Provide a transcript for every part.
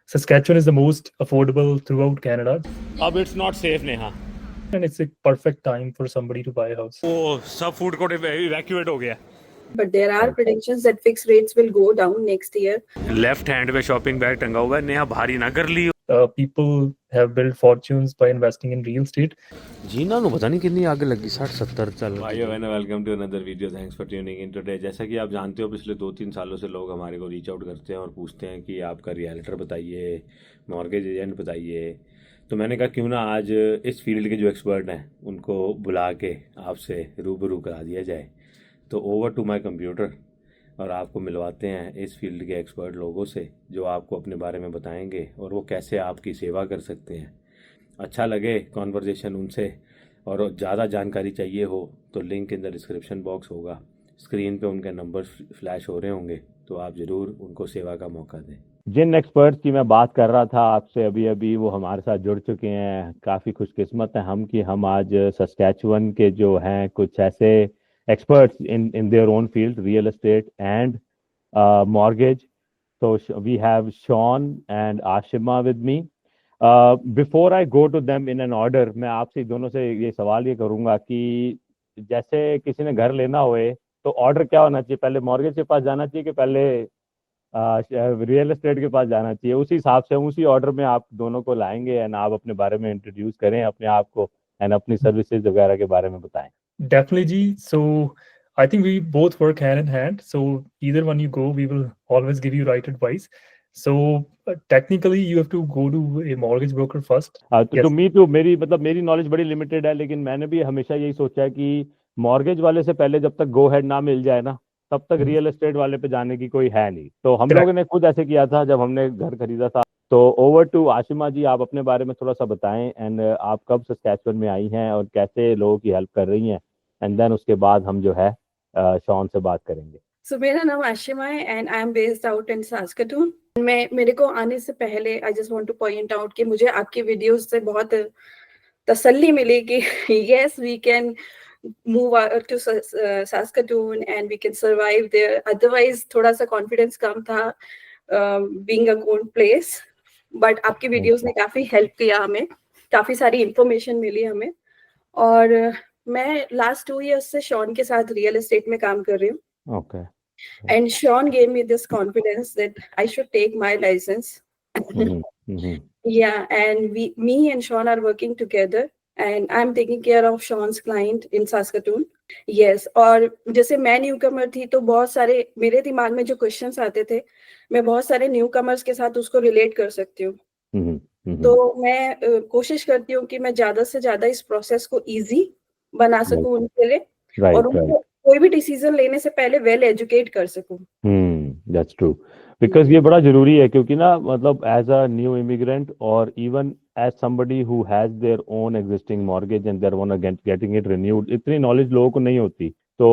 Saskatchewan is the most affordable throughout Canada, अब it's not safe Neha. and it's a perfect time for somebody to buy a house. वो सब food court evacuate हो गया। But there are predictions that fixed rates will go down next year. Left hand पे shopping bag टंगा हुआ है, नेहा भारी ना कर ली। People have built fortunes by investing in real estate. जीना नु पता नहीं कितनी आगे लगी, 60-70 चल। भाइयों बहनों, welcome to another video. Thanks for tuning in today. जैसा कि आप जानते हो, पिछले 2-3 सालों से लोग हमारे को रीच आउट करते हैं और पूछते हैं कि आपका रियल्टर बताइए, मॉर्गेज एजेंट बताइए। तो मैंने कहा क्यों ना आज इस फील्ड के जो एक्सपर्ट हैं उनको बुला के आपसे रूबरू करा दिया जाए। तो ओवर टू माय कंप्यूटर और आपको मिलवाते हैं इस फील्ड के एक्सपर्ट लोगों से, जो आपको अपने बारे में बताएंगे और वो कैसे आपकी सेवा कर सकते हैं। अच्छा लगे कॉन्वर्जेशन उनसे, और ज़्यादा जानकारी चाहिए हो तो link in the description box होगा, स्क्रीन पे उनके नंबर फ्लैश हो रहे होंगे, तो आप ज़रूर उनको सेवा का मौका दें। जिन एक्सपर्ट्स की मैं बात कर रहा था आपसे अभी अभी, वो हमारे साथ जुड़ चुके हैं। काफ़ी खुशकिस्मत हैं हम कि हम आज सस्कैचुअन के जो हैं कुछ ऐसे experts in their own field, real estate and mortgage. So we have Sean and Ashima with me. Before I go to them in an order, मैं आपसे दोनों से ये सवाल ये करूंगा कि जैसे किसी ने घर लेना होए तो ऑर्डर क्या होना चाहिए? पहले मॉर्गेज के पास जाना चाहिए कि पहले रियल एस्टेट के पास जाना चाहिए? उसी हिसाब से उसी ऑर्डर में आप दोनों को लाएंगे एंड आप अपने बारे में इंट्रोड्यूस करें अपने आप को एंड अपनी सर्विसेज वगैरह के बारे में बताएं। Definitely, Ji. So I think we both work hand in hand. So either one you go, we will always give you right advice. So technically, you have to go to a mortgage broker first. तो मी to, मेरी knowledge बड़ी limited है, लेकिन मैंने भी हमेशा यही सोचा है कि मॉर्गेज वाले से पहले जब तक गो हेड ना मिल जाए ना, तब तक रियल एस्टेट वाले पे जाने की कोई है नहीं। तो हम लोगों ने खुद ऐसे किया था जब हमने घर खरीदा था। तो ओवर टू आशिमा जी, आप अपने बारे में थोड़ा सा बताएं एंड आप कब सस्कैचुअन में आई हैं और कैसे लोगों की हेल्प कर रही हैं, एंड देन उसके बाद हम जो है शॉन से बात करेंगे। So मेरा नाम आशिमा है and I am based out in Saskatoon. मेरे को आने से पहले I just want to point out कि मुझे आपकी वीडियोस से बहुत तसल्ली मिली कि yes we can move to Saskatoon and we can survive there. Otherwise थोड़ा सा confidence कम था being a cold place, but आपकी वीडियोस ने काफी हेल्प किया हमें, काफी सारी इंफॉर्मेशन मिली हमें। और मैं लास्ट 2 years से शॉन के साथ रियल एस्टेट में काम कर रही हूँ। Okay. And Sean gave me this confidence that I should take my license. Yeah, and me and Sean are working together and I'm taking care of Sean's client in Saskatoon. Yes, और जैसे मैं newcomer थी तो बहुत सारे मेरे दिमाग में जो क्वेश्चंस आते थे, मैं बहुत सारे न्यूकमर्स के साथ उसको रिलेट कर सकती हूँ। तो मैं कोशिश करती हूँ कि मैं ज्यादा से ज्यादा इस प्रोसेस को इजी बना सकूं उनके लिए, और उनको कोई भी डिसीजन लेने से पहले वेल एजुकेट कर सकूं। दैट्स ट्रू, बिकॉज ये बड़ा जरूरी है, क्योंकि ना मतलब एज अ न्यू इमिग्रेंट और even as somebody who has their own existing mortgage and their want getting it renewed, इतनी नॉलेज लोगों को नहीं होती। तो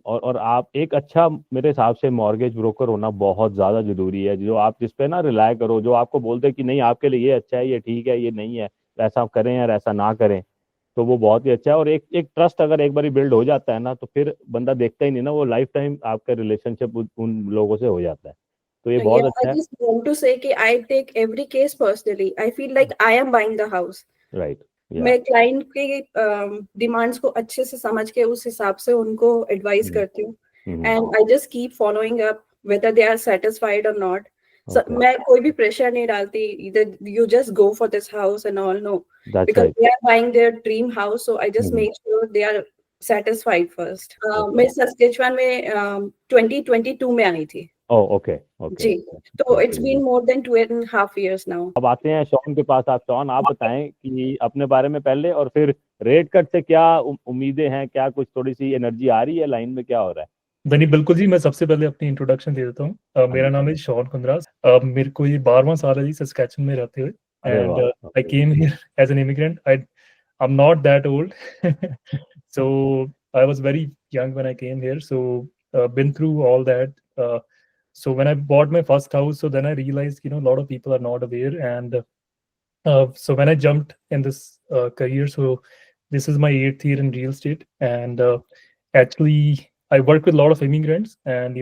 और आप एक अच्छा, मेरे हिसाब से मॉर्गेज ब्रोकर होना बहुत ज़्यादा ज़रूरी है, जो आप जिस पे ना रिलाय करो, जो आपको बोलते हैं कि नहीं आपके लिए ये अच्छा है, ये ठीक है, ये नहीं है, ऐसा करें या ऐसा ना करें, तो वो बहुत ही अच्छा है। और एक ट्रस्ट अगर एक बार बिल्ड हो जाता है ना, तो फिर बंदा देखता ही नहीं ना, वो लाइफ टाइम आपका रिलेशनशिप उन लोगों से हो जाता है। तो ये बहुत अच्छा है। I just want to say कि I take every case personally. I feel like I am buying the house. Right. मैं क्लाइंट के डिमांड्स को अच्छे से समझ के उस हिसाब से उनको एडवाइस करती हूँ, and I just keep following up whether they are satisfied or not. So मैं कोई भी प्रेशर नहीं डालती that you just go for this house and all, no, because they are buying their dream house, so I just make sure they are satisfied first. मैं सस्केचुअन में 2022 में आई थी। Okay जी, तो it's been more than 2.5 years now. अब आते हैं Shawn के पास। आप शॉन, आप बताएं कि अपने बारे में पहले, और फिर रेट कट से क्या उम्मीदें हैं, क्या कुछ थोड़ी सी एनर्जी आ रही है लाइन में, क्या हो रहा है? बनी बिल्कुल जी, मैं सबसे पहले अपनी इंट्रोडक्शन दे देता हूँ। मेरा नाम है शॉन कुंद्रास। मेरे को ये 12वां साल है जी सस्कैचुअन में रहते हुए, and I came here as an immigrant. I am not that old, so I was very young when I came here, so been through all that. So when I bought my first house, so then I realized, a lot of people are not aware, and so when I jumped in this career, so this is my 8th year in real estate, and actually I work with a lot of immigrants, and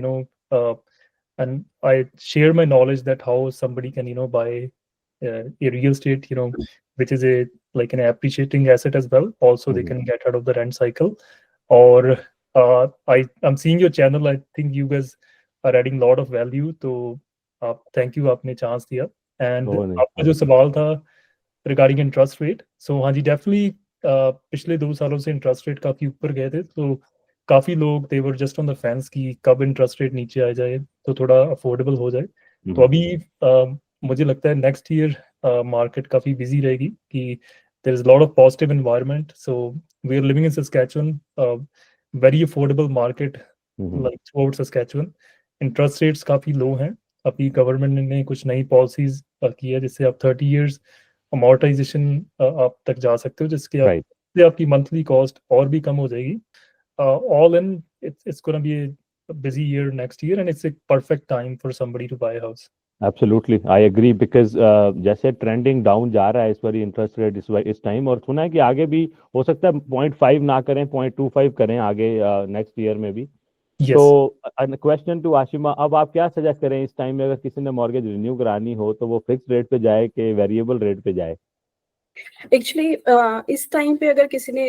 and I share my knowledge that how somebody can, buy a real estate, which is like an appreciating asset as well. Also, they can get out of the rent cycle. Or I'm seeing your channel. I think you guys are adding a lot of value. तो thank you, आपने chance दिया. And आपका जो सवाल था regarding interest rate, so हाँ जी, definitely पिछले 2 सालों से interest rate काफी ऊपर गए थे, तो काफी लोग they were just on the fence कि कब interest rate नीचे आ जाए तो थोड़ा affordable हो जाए. तो अभी मुझे लगता है next year market काफी busy रहेगी कि there is a lot of positive environment. So we are living in Saskatchewan, very affordable market like throughout Saskatchewan. Interest rates काफी low हैं. अभी गवर्नमेंट ने कुछ नई पॉलिसीज की है जिससे आप 30 years अमोर्टाइजेशन आप तक जा सकते हो, जिसके से आपकी मंथली कॉस्ट और भी कम हो जाएगी. All in, it's going to be a busy year next year, and it's a perfect time for somebody to buy a house. Absolutely, I agree because जैसे ट्रेंडिंग डाउन जा रहा है इस बार इंटरेस्ट रेट इस टाइम, और सुना है कि आगे भी हो सकता है 0.5 ना करें 0.25 करें आगे नेक्स्ट ईयर में भी. तो क्वेश्चन टू आशिमा, अब आप क्या सजेस्ट करें इस टाइम में अगर किसी ने मॉर्गेज रिन्यू करानी हो तो वो फिक्स्ड रेट पे जाए कि वेरिएबल रेट पे जाए? Actually, इस टाइम पे अगर किसी ने,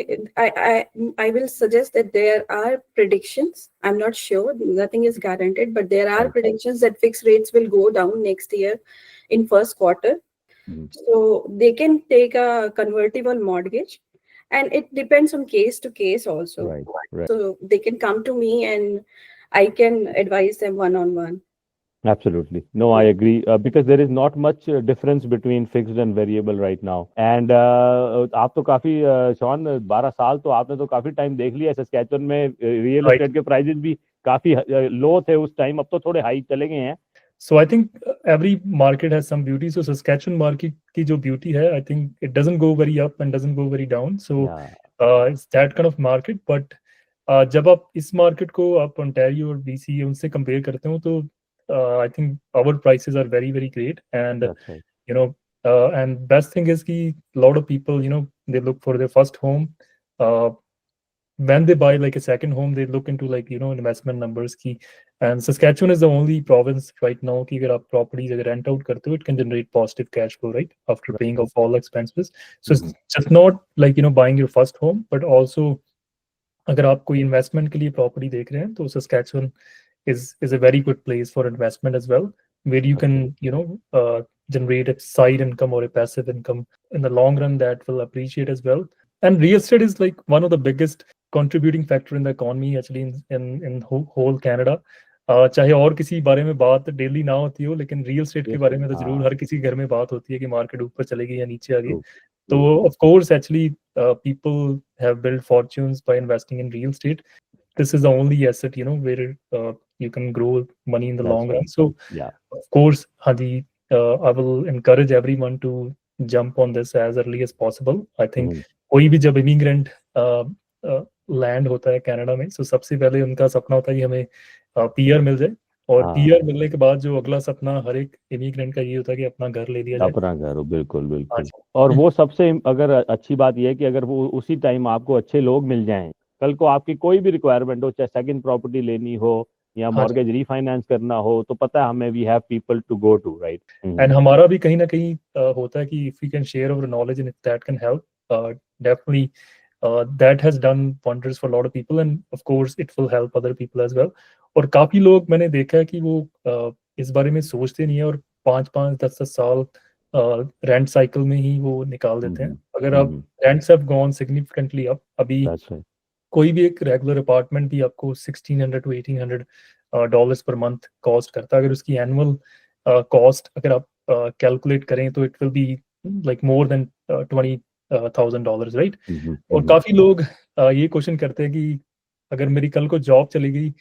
I will suggest that there are predictions. I'm not sure, nothing is guaranteed, but there are predictions that fixed rates will go down next year in first quarter. So they can take a convertible mortgage, and it depends on case to case also. Right. So they can come to me and I can advise them one-on-one. Absolutely. No, I agree because there is not much difference between fixed and variable right now. And आप तो काफी Shawn 12 साल तो आपने तो काफी time देख लिया सस्कैचुअन में. रियल एस्टेट के प्राइजेस भी काफी लो थे उस टाइम, अब तो थोड़े हाई चले गए हैं. So I think every market has some beauty. So Saskatchewan market की जो beauty है, I think it doesn't go very up and doesn't go very down. So it's that kind of market. But जब आप इस market को आप Ontario और BC उनसे compare करते हो तो I think our prices are very, very great. And and best thing is कि a lot of people, they look for their first home. When they buy like a second home, they look into like investment numbers की. And Saskatchewan is the only province right now कि अगर आप properties अगर rent out करते हो, it can generate positive cash flow, right, after paying off all expenses. So it's just not like buying your first home, but also अगर आप कोई investment के लिए property देख रहे हैं तो Saskatchewan is a very good place for investment as well, where you can generate a side income or a passive income in the long run that will appreciate as well. And real estate is like one of the biggest contributing factor in the economy actually in whole Canada. चाहे और किसी बारे में बात daily ना होती हो, लेकिन रियल एस्टेट के बारे में तो जरूर हर किसी घर में बात होती है कि मार्केट ऊपर चलेगी या नीचे आ गई. तो of course actually people have built fortunes by investing in real estate. This is the only asset where you can grow money in the long run. So of course Hadi, I will encourage everyone to jump on this as early as possible. I think कोई भी जब immigrant land होता है Canada में, so सबसे पहले उनका सपना होता है कि हमें पीआर मिल जाए, और पीआर मिलने के बाद जो अगला सपना हर एक इमिग्रेंट का ये होता है कि अपना घर ले लिया जाए. अपना घर हो, बिल्कुल. और वो सबसे अगर अच्छी बात यह है कि अगर वो उसी टाइम आपको अच्छे लोग मिल जाएं, कल को आपकी कोई भी रिक्वायरमेंट हो, चाहे सेकंड प्रॉपर्टी लेनी हो या मॉर्गेज रीफाइनेंस करना हो, तो पता है हमें we have people to go to, right. And हमारा भी कहीं ना कहीं होता है कि if we can share our knowledge and if that can help, definitely that has done wonders for a lot of people, and of course it will help other people as well. और काफी लोग मैंने देखा है कि वो इस बारे में सोचते नहीं है और 5-5, 10-10 साल रेंट साइकिल में ही वो निकाल देते हैं. अगर आप rents have gone significantly up, अभी कोई भी एक रेगुलर अपार्टमेंट भी आपको $1,600 to $1,800 पर मंथ कॉस्ट करता है. अगर उसकी एनुअल कॉस्ट अगर आप कैलकुलेट करें तो it will be like more than $20,000, right. और काफी लोग ये क्वेश्चन करते हैं कि अगर मेरी कल को जॉब चली गई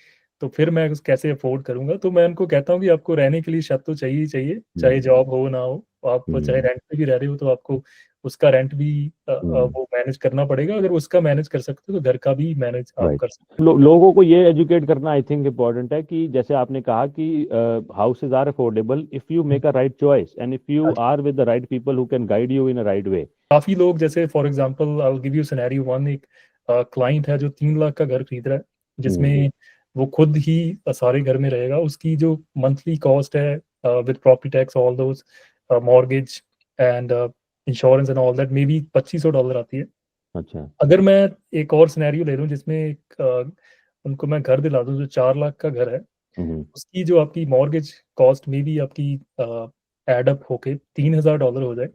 तो फिर मैं कैसे अफोर्ड करूंगा. तो मैं उनको कहता हूँ कि आपको रहने के लिए छत तो चाहिए ही चाहिए, चाहे जॉब हो ना हो. आप चाहे रेंट पे भी रह रहे हो तो आपको उसका रेंट भी वो मैनेज करना पड़ेगा. अगर उसका मैनेज कर सकते हो तो घर का भी मैनेज आप कर सकते हो. लोगों को ये एजुकेट करना आई थिंक इम्पोर्टेंट है कि जैसे आपने कहा कि houses are affordable if you make a right choice and if you are with the right people who can guide you in a right way. काफी लोग जैसे for example I will give you scenario one. एक client है जो 3 लाख का घर खरीद रहा है, जिसमें वो खुद ही सारे घर में रहेगा। उसकी जो मंथली कॉस्ट है with property tax all those mortgage and insurance and all that may be $2500 आती है। अच्छा। अगर मैं एक और सिनेरियो ले लूँ जिसमें उनको मैं घर दिला दूँ जो 4 लाख का घर है, उसकी जो आपकी मॉर्गेज कॉस्ट में भी आपकी एड अप होके $3000 हो जाए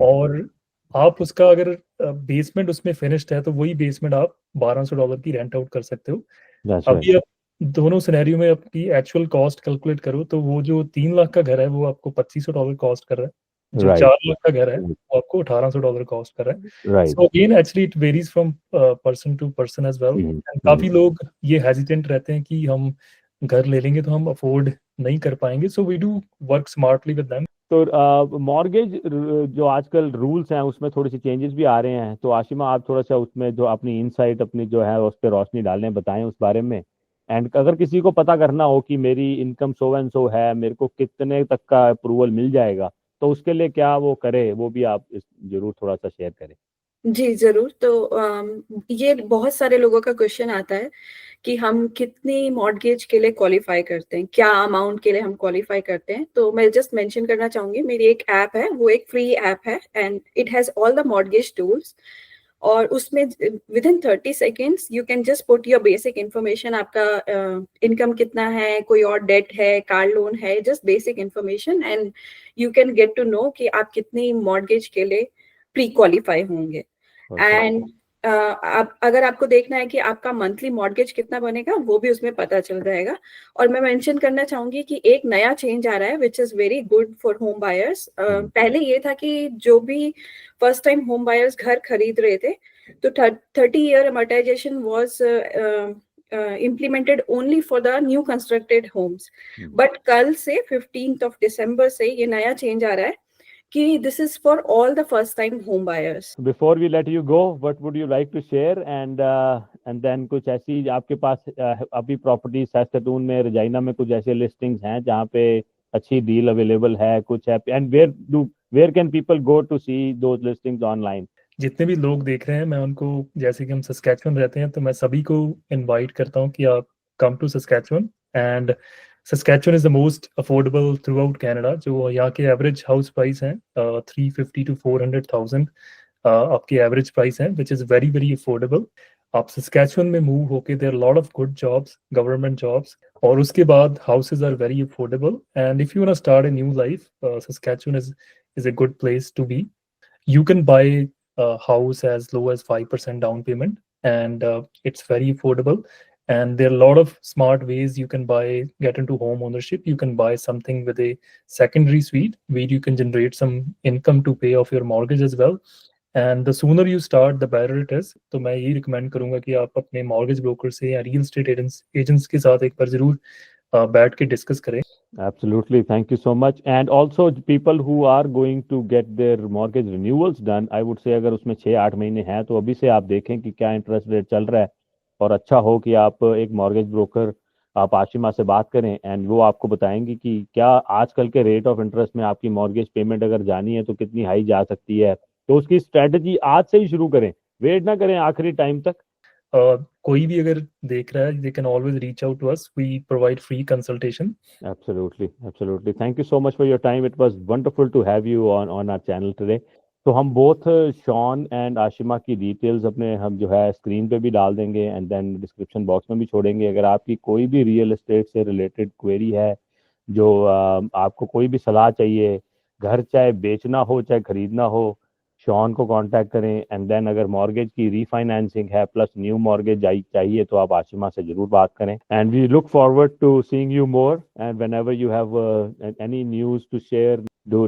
और आप उसका अगर बेसमेंट उसमें फिनिश्ड है तो वही बेसमेंट आप $1200 की रेंट आउट कर सकते हो। दैट्स अभी राइट। आप दोनों सिनेरियो में आपकी एक्चुअल कॉस्ट कैलकुलेट करो तो वो जो 3 लाख का घर है वो आपको $2500 कॉस्ट कर रहा है। जो राइट 4 लाख का घर है वो आपको $1800 कॉस्ट कर रहा है। Right. So again actually it varies from person to person as well and काफ़ी लोग ये हेजिटेंट रहते हैं कि हम घर ले लेंगे तो हम अफोर्ड नहीं कर पाएंगे। So we do work smartly with them. तो मॉर्गेज जो आजकल रूल्स हैं उसमें थोड़ी सी चेंजेस भी आ रहे हैं, तो आशिमा आप थोड़ा सा उसमें जो अपनी इनसाइट अपनी जो है उस पर रोशनी डालने बताएं उस बारे में। एंड अगर किसी को पता करना हो कि मेरी इनकम सो एंड सो है, मेरे को कितने तक का अप्रूवल मिल जाएगा, तो उसके लिए क्या वो करे, वो भी आप जरूर थोड़ा सा शेयर करें। जी, ज़रूर। तो ये बहुत सारे लोगों का क्वेश्चन आता है कि हम कितनी मॉर्गेज के लिए क्वालिफ़ाई करते हैं, क्या अमाउंट के लिए हम क्वालिफ़ाई करते हैं। तो मैं जस्ट मेंशन करना चाहूँगी, मेरी एक ऐप है, वो एक फ्री ऐप है and it has all the mortgage tools और उसमें within 30 seconds you can just put your basic information, आपका इनकम कितना है, कोई और डेट है, कार लोन है, just basic information and you can get to know कि आप कितनी मॉर्गेज के लिए प्री क्वालिफ़ाई होंगे। एंड आप अगर आपको देखना है कि आपका मंथली मॉर्गेज कितना बनेगा वो भी उसमें पता चल जाएगा। और मैं मेंशन करना चाहूंगी कि एक नया चेंज आ रहा है which is very good for home buyers. पहले ये था कि जो भी फर्स्ट टाइम होम बायर्स घर खरीद रहे थे तो 30-year amortization was implemented only for the new constructed homes. But कल से 15th of December से ये नया चेंज आ रहा है कि this is for all the first time home buyers. Before we let you go, what would you like to share? And then कुछ ऐसी आपके पास अभी प्रॉपर्टी सैस्कटून में, रजाइना में कुछ ऐसे लिस्टिंग्स हैं जहाँ पे अच्छी डील अवेलेबल है, कुछ है, and where can people go to see those listings online? जितने भी लोग देख रहे हैं मैं उनको, जैसे कि हम सस्कैचुअन रहते हैं तो मैं सभी को इनवाइट करता हूँ कि आप come to Saskatchewan. And Saskatchewan is the most affordable throughout Canada. जो यहाँ के एवरेज हाउस प्राइस हैं 350 to 400,000 आपकी एवरेज प्राइस है which is very very affordable. आप सस्कैचुअन में मूव होके there lot of good jobs, government jobs, और उसके बाद houses are very affordable. And if you want to start a new life, Saskatchewan is a good place to be. You can buy a house as low as 5% down payment, and it's very affordable. And there are a lot of smart ways you can get into home ownership. You can buy something with a secondary suite where you can generate some income to pay off your mortgage as well. And the sooner you start, the better it is. तो मैं यही recommend करूँगा कि आप अपने mortgage broker से या real estate agents के साथ एक बार जरूर बैठ के डिस्कस करें। Absolutely, thank you so much. And also people who are going to get their mortgage renewals done, I would say अगर उसमें 6-8 महीने हैं तो अभी से आप देखें कि क्या इंटरेस्ट रेट चल रहा है, और अच्छा हो कि आप एक मॉर्गेज ब्रोकर, आप आशिमा से बात करें एंड वो आपको बताएंगे कि क्या आजकल के रेट ऑफ इंटरेस्ट में आपकी मॉर्गेज पेमेंट अगर जानी है तो कितनी हाई जा सकती है। तो उसकी स्ट्रेटजी आज से ही शुरू करें, वेट ना करें आखिरी टाइम तक। कोई भी अगर देख रहा है, they can always reach out to us. We provide free consultation. Absolutely, absolutely. Thank you so much for your time. It was wonderful to have you on our channel today. तो हम both Shawn and Ashima की details अपने हम जो है screen पे भी डाल देंगे एंड देन डिस्क्रिप्शन बॉक्स में भी छोड़ेंगे। अगर आपकी कोई भी रियल एस्टेट से रिलेटेड क्वेरी है, जो आपको कोई भी सलाह चाहिए, घर चाहे बेचना हो चाहे खरीदना हो, शॉन को कांटेक्ट करें। एंड देन अगर मॉर्गेज की रीफाइनेंसिंग है प्लस न्यू मॉर्गेज चाहिए तो आप आशिमा से जरूर बात करें। And we look forward to seeing you more, and whenever you have any news to share,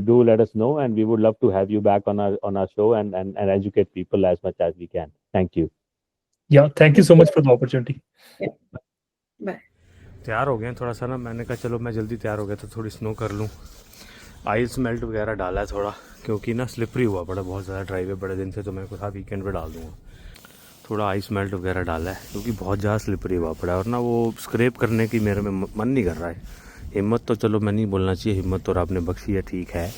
do let us know, and we would love to have you back on our show and educate people as much as we can. Thank you. Yeah, thank you so much for the opportunity. Bye. तैयार हो गए हैं थोड़ा सा ना, मैंने कहा चलो मैं जल्दी तैयार हो गया तो थोड़ी स्नो कर लूँ। आइस मेल्ट वगैरह डाला है थोड़ा, क्योंकि ना स्लिपरी हुआ पड़ा बहुत ज़्यादा ड्राइव बड़े दिन से, तो मैं कहा वीकेंड पे डाल दूँगा। थोड़ा आइस मेल्ट वगैरह डाला है क्योंकि बहुत ज़्यादा स्लिपरी हुआ पड़ा है, और ना वो स्क्रैप करने की मेरे में मन नहीं कर रहा है। हिम्मत तो चलो मैं नहीं बोलना चाहिए, हिम्मत तो आपने बख्शी है, ठीक है,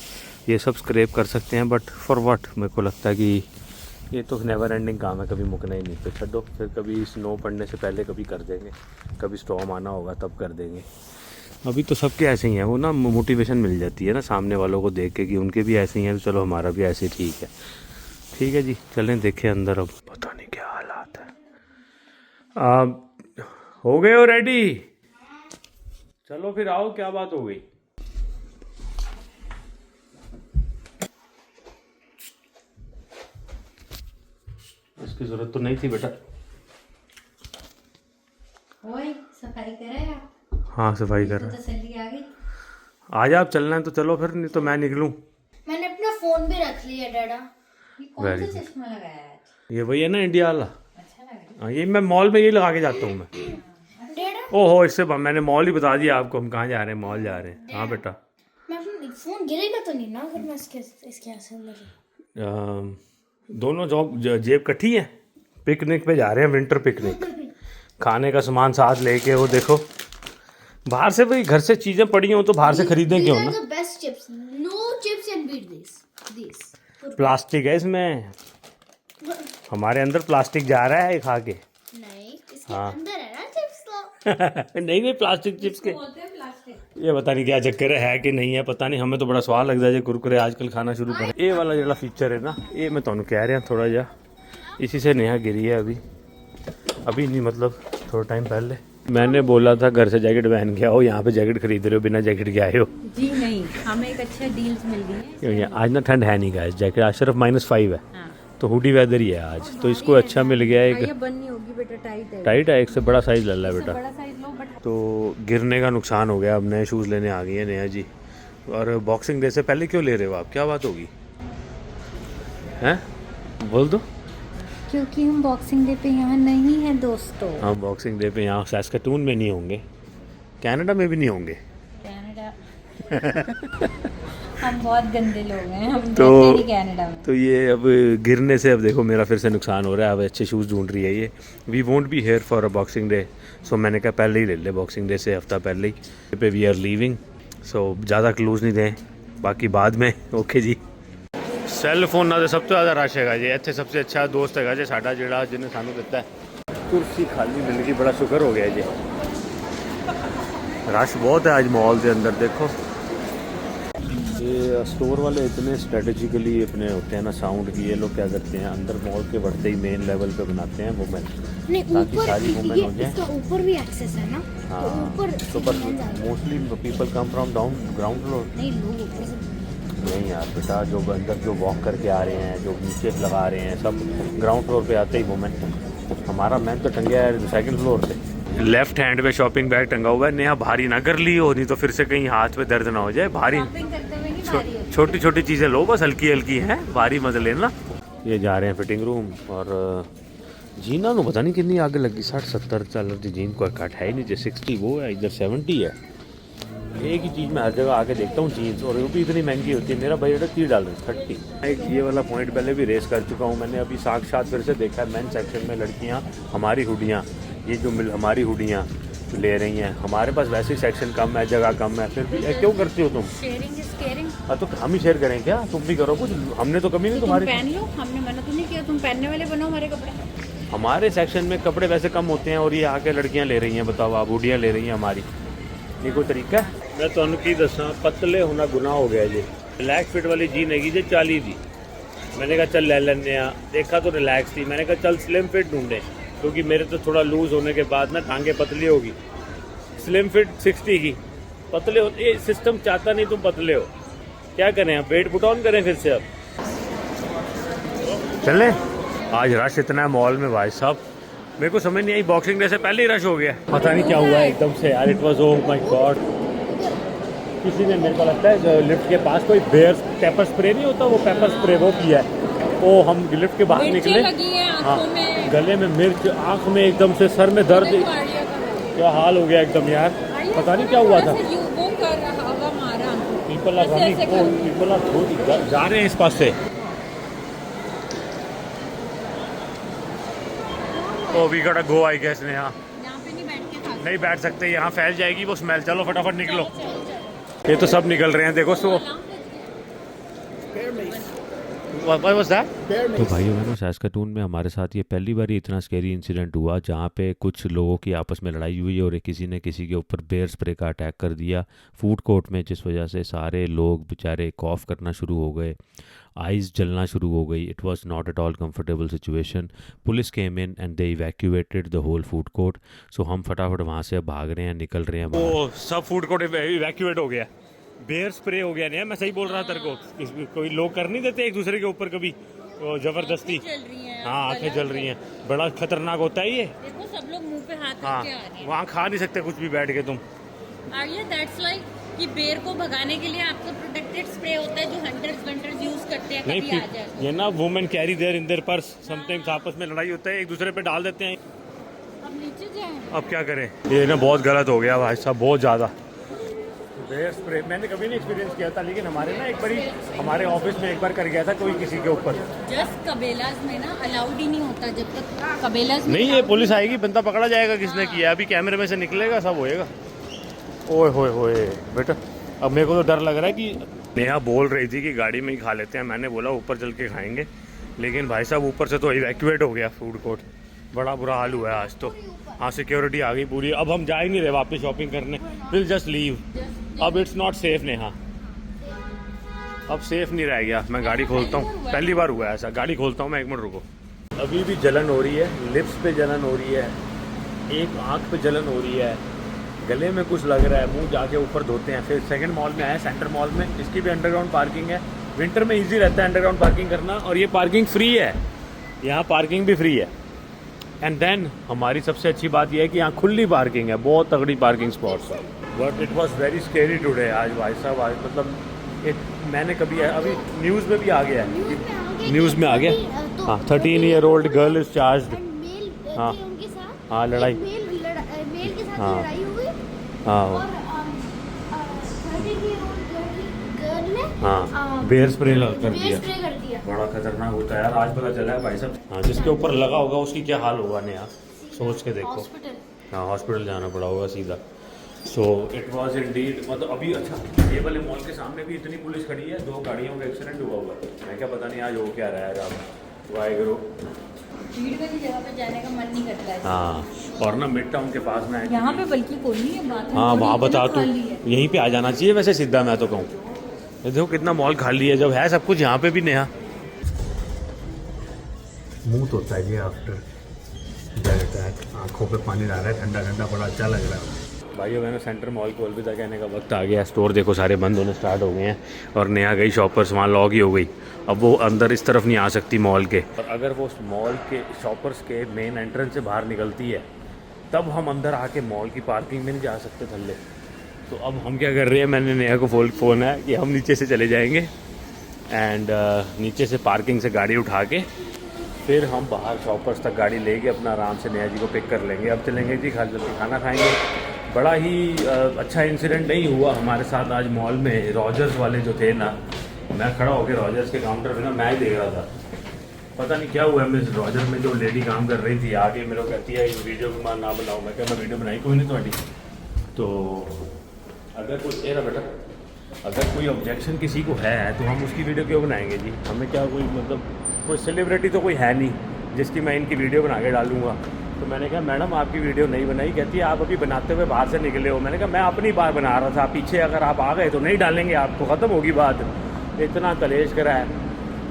ये सब स्क्रैप कर सकते हैं, बट फॉर व्हाट। मेरे को लगता है कि ये तो नेवर एंडिंग काम है, कभी मुकना ही नहीं। तो छोड़ो, फिर कभी स्नो पड़ने से पहले कभी कर देंगे, कभी स्टॉर्म आना होगा तब कर देंगे। अभी तो सबके ऐसे ही हैं, वो ना मोटिवेशन मिल जाती है ना सामने वालों को देख के कि उनके भी ऐसे ही हैं, तो चलो हमारा भी ऐसे ही ठीक है। ठीक है जी, चलें देखें अंदर। अब पता नहीं क्या हालात है। हो गए हो रेडी? चलो फिर आओ, क्या बात हो गई? इसकी जरूरत तो नहीं थी बेटा। ओए सफाई करे आप? हाँ सफाई कर रहा है। तसल्ली आ गई। आज आप चलना है तो चलो फिर, नहीं तो मैं निकलूं। मैंने अपना फोन भी रख लिया डाडा। ये कौन Very सा good. चश्मा लगाया है? ये वही है ना इंडिया वाला। अच्छा लग रहा हाँ, ये मैं मॉल में यही लगा के जाता हूँ मैं। है डाडा। ओहो, इससे मैंने मॉल ही बता दिया आपको, हम कहाँ जा रहे हैं, मॉल जा रहे हैं। हाँ बेटा। मैं अपना फोन गिरेगा तो नहीं ना अगर मैं इसके अंदर? दोनों जेब कटी है। पिकनिक पे जा रहे हैं, विंटर पिकनिक। खाने का सामान साथ लेके, वो देखो बाहर से, भाई घर से चीजें पड़ी हो तो बाहर से खरीदें क्यों ना। Best chips, no chips can beat this. Plastic है इसमें, हमारे अंदर प्लास्टिक जा रहा है खा के। नहीं, इसके हाँ। अंदर है ना चिप्स तो। नहीं प्लास्टिक चिप्स के बोलते हैं प्लास्टिक। ये पता नहीं क्या चक्कर है कि नहीं है, पता नहीं। हमें तो बड़ा स्वाद लगता है कुरकुरे आजकल खाना शुरू करें। ये वाला जो फीचर है ना, ये मैं तुहानू कह रहा थोड़ा जा, इसी से नेहा गिरी है अभी नहीं, मतलब थोड़ा टाइम पहले। मैंने बोला था घर से जैकेट पहन के आओ, यहाँ पे जैकेट खरीद रहे हो, बिना जैकेट के आए हो। जी नहीं, हमें एक अच्छा डील्स मिल गई है। क्योंकि आज ना ठंड है नहीं गाइस, जैकेट आज सिर्फ -5 है। हाँ। तो हुडी वेदर ही है आज, तो इसको अच्छा मिल गया ये एक। बंद नहीं होगी बेटा, टाइट है। टाइट है, एक से बड़ा साइज ले ला बेटा। बड़ा साइज लो बट तो गिरने का नुकसान हो गया, अब नए शूज़ लेने आ गई है नेहा जी। और बॉक्सिंग डे से पहले क्यों ले रहे हो आप, क्या बात होगी? हैं, बोल दो। क्योंकि हम बॉक्सिंग डे पे यहाँ नहीं है दोस्तों। हम बॉक्सिंग डे पे यहाँ सैस्कटून में नहीं होंगे, कनाडा में भी नहीं होंगे। कनाडा हम बहुत गंदे लोग हैं, हम तो रहते नहीं कनाडा में। तो ये अब गिरने से अब देखो मेरा फिर से नुकसान हो रहा है। अब अच्छे शूज़ ढूंढ रही है ये। We won't be here for a boxing day, so मैंने कहा पहले ही ले ले, बॉक्सिंग डे से हफ्ता पहले ही पे वी आर लीविंग। सो ज़्यादा क्लूज़ नहीं दें, बाकी बाद में। ओके जी। सैल फोना से सबसे ज़्यादा रश है जी इतने। सबसे अच्छा दोस्त है जी साडा जिहड़ा जिन्हें सानू दिता है। कुर्सी खाली मिल गई, बड़ा शुक्र हो गया जी। रश बहुत है आज मॉल के अंदर। देखो ये स्टोर वाले इतने स्ट्रेटेजिकली अपने होते हैं ना साउंड की, ये लोग क्या करते हैं अंदर मॉल के बढ़ते ही मेन लेवल पे बनाते हैं वुमेन, ताकि सारी वुमेन हो जाए। इसका ऊपर भी एक्सेस है ना, तो हाँ, ऊपर तो पर mostly people come from down ground floor. नहीं, लोग ऊपर से नहीं यार बेटा, जो अंदर जो वॉक करके आ रहे हैं, जो नीचे लगा रहे हैं, सब ग्राउंड फ्लोर पे आते ही वुमेन। हमारा मैन तो टंगे है सेकंड फ्लोर पे। लेफ्ट हैंड पे शॉपिंग बैग टंगा हुआ है। नेहा भारी ना कर ली हो, नहीं तो फिर से कहीं हाथ में दर्द ना हो जाए। भारी छोटी छोटी चीज़ें लो, बस हल्की हल्की हैं, भारी मत लेना। ये जा रहे हैं फिटिंग रूम। और जीना तो पता नहीं कितनी आगे लगी, 60-70 चल रही जीन को कट है ही नहीं। 60 वो है, इधर 70 है। एक ही चीज़ मैं हर जगह आके देखता हूँ जीन्स, और वो भी इतनी महंगी होती है। मेरा बजट है 30 डॉलर 30। एक ये वाला पॉइंट पहले भी रेस कर चुका हूँ मैंने, अभी साक्षात फिर से देखा है। मेन सेक्शन में लड़कियाँ हमारी हुडियाँ, ये जो हमारी हुडियाँ ले रही हैं। हमारे पास वैसे ही सेक्शन कम है, जगह कम है, फिर भी क्यों करती हो तुम? Sharing is caring. तो हम ही शेयर करें क्या? तुम भी करो कुछ, हमने तो कमी नहीं तुम तुम्हारी। पहन लो, हमने मना तो नहीं किया, तुम पहनने वाले बनो हमारे कपड़े। हमारे सेक्शन में कपड़े वैसे कम होते हैं, और ये आके लड़कियां ले रही हैं। बताओ आप, हुडियाँ ले रही हैं हमारी, ये कोई तरीका है? मैं तुहानू की दसा, पतले होना गुनाह हो गया जी। रिलैक्स फिट वाली जीन हैगी जी 40 दी। मैंने कहा चल ले लेने आ, देखा तो रिलैक्स थी। मैंने कहा चल स्लिम फिट ढूंढे, क्योंकि मेरे तो थोड़ा लूज होने के बाद ना टांगे पतली होगी। स्लिम फिट 60 की, पतले हो, ये सिस्टम चाहता नहीं तुम पतले हो। क्या करें अब, वेट पुट ऑन करें फिर से? अब चलें। आज रश इतना है मॉल में भाई साहब, मेरे को समझ नहीं आई। बॉक्सिंग डे से पहले ही रश हो गया, पता नहीं क्या हुआ एकदम से यार। It was oh my God. किसी ने, मेरे को लगता है लिफ्ट के पास कोई बेयर पेपर स्प्रे नहीं होता, वो पेपर स्प्रे वो किया है। वो हम लिफ्ट के बाहर निकले, हाँ, गले में मिर्च, आँख में एकदम से, सर में दर्द, क्या हाल हो गया एकदम यार। पता नहीं क्या हुआ था। People are running, people are जा रहे हैं इस पास से। Oh we got go I guess. Neha यहाँ पे नहीं बैठ सकते, यहाँ फैल जाएगी वो स्मेल। चलो फटाफट निकलो। ये तो सब निकल रहे हैं देखो। सो What was that? तो भाइयों बहनों, सैस्काटून में हमारे साथ ये पहली बार इतना स्केरी इंसिडेंट हुआ जहाँ पे कुछ लोगों की आपस में लड़ाई हुई और किसी ने किसी के ऊपर बेयर स्प्रे का अटैक कर दिया फूड कोर्ट में, जिस वजह से सारे लोग बेचारे कॉफ करना शुरू हो गए, आइज़ जलना शुरू हो गई. It was not at all comfortable situation. Police came in and they evacuated the whole food court. So हम फटाफट वहाँ से भाग रहे हैं, निकल रहे हैं. वो सब फूड कोर्ट इवैक्यूएट हो गया, बेयर स्प्रे हो गया. नहीं, मैं सही बोल रहा तेरे को, कोई लोग कर नहीं देते एक दूसरे के ऊपर कभी वो जबरदस्ती. हाँ, आंखें जल रही हैं. बड़ा खतरनाक होता है ये. देखो सब लोग मुंह पे हाथ रख के आ रहे हैं. वहाँ खा नहीं सकते कुछ भी बैठ के तुम. आर्या, दैट्स लाइक कि बेर को भगाने के लिए आपको प्रोटेक्टेड स्प्रे होता है जो हंटर्स यूज करते हैं. नहीं, कभी आ जाए ये ना women carry their in their purse. Sometimes आपस में लड़ाई होता है, एक दूसरे पे डाल देते हैं. अब नीचे जाए. अब क्या करें, ये ना बहुत गलत हो गया भाई साहब, बहुत ज़्यादा. बेयर स्प्रे मैंने कभी नहीं एक्सपीरियंस किया था, लेकिन हमारे ना एक बारी हमारे ऑफिस में एक बार कर गया था कोई किसी के ऊपर. जस्ट कबेलाज में ना अलाउड ही नहीं होता जब तक कबेलाज नहीं, ये पुलिस आएगी, बंदा पकड़ा जाएगा किसने किया. अभी कैमरे में से निकलेगा, सब होएगा. ओए होए होए बेटा, अब मेरे को तो डर लग रहा है कि नेहा बोल रही थी कि गाड़ी में ही खा लेते हैं. मैंने बोला ऊपर चल के खाएंगे, लेकिन भाई साहब ऊपर से तो इवैक्यूएट हो गया फूड कोर्ट. बड़ा बुरा हाल हुआ है आज तो. हाँ, सिक्योरिटी आ गई पूरी. अब हम जा ही नहीं रहे वापस शॉपिंग करने, विल जस्ट लीव. अब इट्स नॉट सेफ नेहा, अब सेफ नहीं रह गया. मैं गाड़ी खोलता हूँ, पहली बार हुआ है ऐसा. गाड़ी खोलता हूँ मैं, एक मिनट रुको. अभी भी जलन हो रही है, लिप्स पे जलन हो रही है, एक आँख पे जलन हो रही है, गले में कुछ लग रहा है. मुंह जाके ऊपर धोते हैं. फिर सेकंड मॉल में आए, सेंटर मॉल में. इसकी भी अंडरग्राउंड पार्किंग है. विंटर में इजी रहता है अंडरग्राउंड पार्किंग करना, और ये पार्किंग फ्री है. यहाँ पार्किंग भी फ्री है. एंड देन हमारी सबसे अच्छी बात यह है कि यहाँ खुली पार्किंग है, बहुत तगड़ी पार्किंग स्पॉट्स है. But it was very scary today. आज भाई साहब, आज मतलब मैंने कभी अभी न्यूज़ में भी आ गया है, न्यूज़ में आ गया. हाँ, 13 year old girl is charged. हाँ हाँ, लड़ाई. हाँ हाँ हाँ, बेयर स्प्रे कर दिया. बड़ा खतरनाक होता है यार, आज पता चला है भाई साहब. हाँ, जिसके ऊपर लगा होगा उसकी क्या हाल होगा नेहा, सोच के देखो. हाँ, हॉस्पिटल जाना पड़ा होगा सीधा. So it was Indeed. मतलब अभी अच्छा, ये वाले मॉल के सामने भी इतनी पुलिस खड़ी है, 2 गाड़ियों का एक्सीडेंट हुआ हुआ. मैं क्या पता नहीं आज हो क्या रहा है. आप वाहेगुरु. भीड़ वाली जगह पे जाने का मन नहीं करता है. हाँ, और ना मिड टाउन के पास में यहाँ पे बल्कि कोई नहीं है बात. हाँ, वहाँ बता तू, यहीं पे आ जाना चाहिए वैसे सीधा. मैं तो कहूँ देखो कितना मॉल खाली है, जब है सब कुछ यहाँ पे भी. नेहा मुंह तो होता है ये आफ्टर दैट अटैक. आँखों पे पानी आ रहा है, ठंडा ठंडा, बड़ा अच्छा लग रहा है. भाइयों मैंने सेंटर मॉल को अलविदा कहने का वक्त आ गया. स्टोर देखो सारे बंद होने स्टार्ट हो गए हैं, और नेहा गई शॉपर्स, वहाँ लॉक ही हो गई. अब वो अंदर इस तरफ नहीं आ सकती मॉल के. और अगर वो मॉल के शॉपर्स के मेन एंट्रेंस से बाहर निकलती है, तब हम अंदर आके मॉल की पार्किंग में नहीं जा सकते थल्ले. तो अब हम क्या कर रहे हैं, मैंने नेहा को फ़ोन है कि हम नीचे से चले जाएंगे, एंड नीचे से पार्किंग से गाड़ी उठा के फिर हम बाहर शॉपर्स तक गाड़ी लेके अपना आराम से नेहा जी को पिक कर लेंगे. अब चलेंगे जी खाना खाएंगे. बड़ा ही अच्छा इंसिडेंट नहीं हुआ हमारे साथ आज मॉल में. रॉजर्स वाले जो थे ना, मैं खड़ा होकर रॉजर्स के काउंटर पे ना मैच देख रहा था. पता नहीं क्या हुआ है, मिस रॉजर में जो लेडी काम कर रही थी आगे मेरे को कहती है वीडियो ना बनाओ. मैं क्या, मैं वीडियो बनाई कोई नहीं थोड़ी. तो अगर कोई एरा बेटा, अगर कोई ऑब्जेक्शन किसी को है तो हम उसकी वीडियो क्यों बनाएंगे जी. हमें क्या, कोई मतलब कोई सेलिब्रिटी तो कोई है नहीं जिसकी मैं इनकी वीडियो बना के डालूंगा. तो मैंने कहा मैडम आपकी वीडियो नहीं बनाई. कहती है आप अभी बनाते हुए बाहर से निकले हो. मैंने कहा मैं अपनी बार बना रहा था, पीछे अगर आप आ गए तो नहीं डालेंगे, आपको ख़त्म होगी बात. इतना कलेश करा है.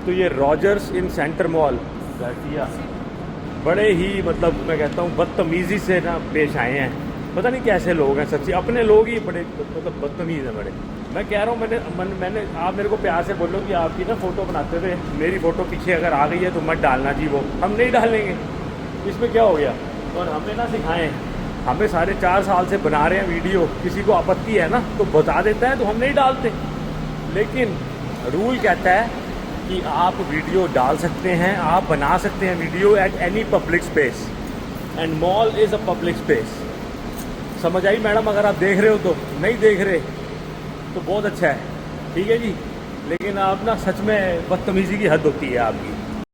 तो ये रॉजर्स इन सेंटर मॉल घाटिया बड़े ही, मतलब मैं कहता हूँ बदतमीज़ी से ना पेश आए हैं. पता नहीं कैसे लोग हैं सच्ची, अपने लोग ही बड़े मतलब बदतमीज़ हैं बड़े. मैं कह रहा हूँ मैंने आप मेरे को प्यार से बोलो कि आपकी ना फ़ोटो बनाते हुए मेरी फ़ोटो पीछे अगर आ गई है तो मत डालना जी. वो हम नहीं डालेंगे, इसमें क्या हो गया. और हमें ना सिखाएं, हमें 4.5 साल से बना रहे हैं वीडियो. किसी को आपत्ति है ना तो बता देता है, तो हम नहीं डालते. लेकिन रूल कहता है कि आप वीडियो डाल सकते हैं, आप बना सकते हैं video at any public space, and mall is a public space. समझ आई मैडम. अगर आप देख रहे हो तो, नहीं देख रहे तो बहुत अच्छा है, ठीक है जी. लेकिन आप ना सच में बदतमीज़ी की हद होती है आपकी.